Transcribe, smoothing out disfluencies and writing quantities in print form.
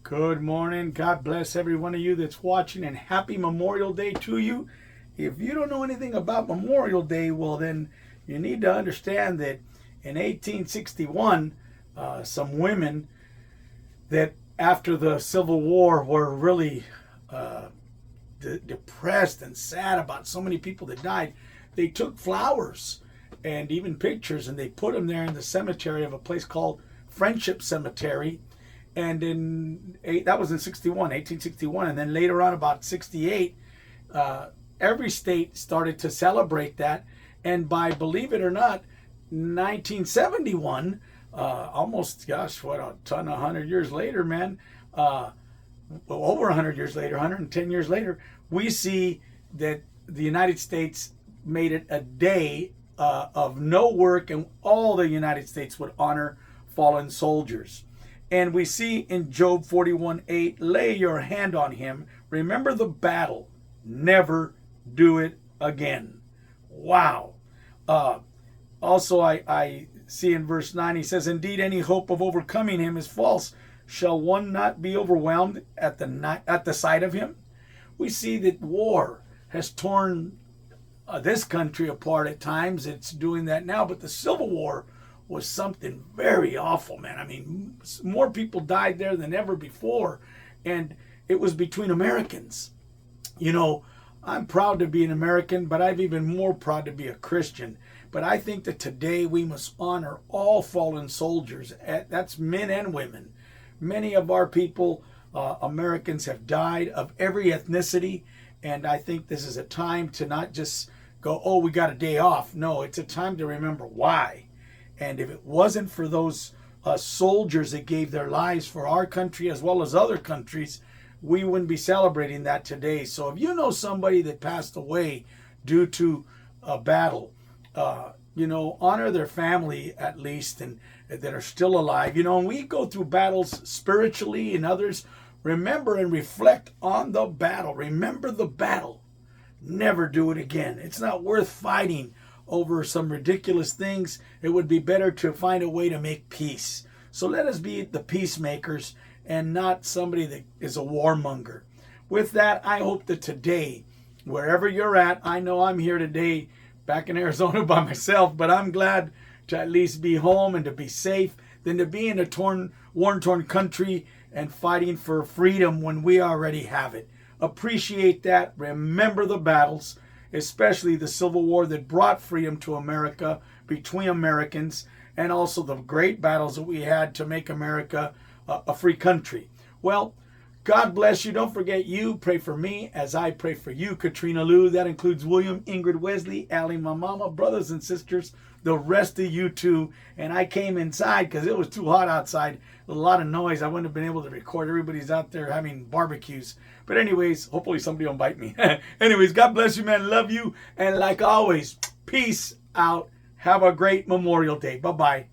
Good morning. God bless every one of you that's watching, and happy Memorial Day to you. If you don't know anything about Memorial Day, well, then you need to understand that in 1861, some women that after the Civil War were really depressed and sad about so many people that died, they took flowers and even pictures and they put them there in the cemetery of a place called Friendship Cemetery. And that was in 1861, and then later on, about 68, every state started to celebrate that. And by, believe it or not, 1971, almost, gosh, what a ton, 100 years later, man, over 100 years later, 110 years later, we see that the United States made it a day of no work, and all the United States would honor fallen soldiers. And we see in Job 41:8, lay your hand on him, remember the battle, never do it again. Wow. Also, I see in verse 9, he says, indeed, any hope of overcoming him is false. Shall one not be overwhelmed at the sight of him? We see that war has torn this country apart at times. It's doing that now, but the Civil War was something very awful, man. I mean, more people died there than ever before, and it was between Americans. You know, I'm proud to be an American, but I'm even more proud to be a Christian. But I think that today we must honor all fallen soldiers. That's men and women. Many of our people, Americans, have died of every ethnicity, and I think this is a time to not just go, oh, we got a day off. No, it's a time to remember why. And if it wasn't for those soldiers that gave their lives for our country as well as other countries, we wouldn't be celebrating that today. So if you know somebody that passed away due to a battle, honor their family at least, and that are still alive. And we go through battles spiritually and others. Remember and reflect on the battle. Remember the battle. Never do it again. It's not worth fighting over some ridiculous things. It would be better to find a way to make peace. So let us be the peacemakers and not somebody that is a warmonger. With that, I hope that today, wherever you're at, I know I'm here today back in Arizona by myself, but I'm glad to at least be home and to be safe than to be in a war-torn country and fighting for freedom when we already have it. Appreciate that. Remember the battles, especially the Civil War that brought freedom to America between Americans, and also the great battles that we had to make America a free country. Well, God bless you. Don't forget, you pray for me as I pray for you. Katrina Lou, that includes William, Ingrid, Wesley, Allie, my mama, brothers and sisters, the rest of you too. And I came inside because it was too hot outside. A lot of noise. I wouldn't have been able to record. Everybody's out there having barbecues. But anyways, hopefully somebody will bite me. Anyways, God bless you, man. Love you. And like always, peace out. Have a great Memorial Day. Bye-bye.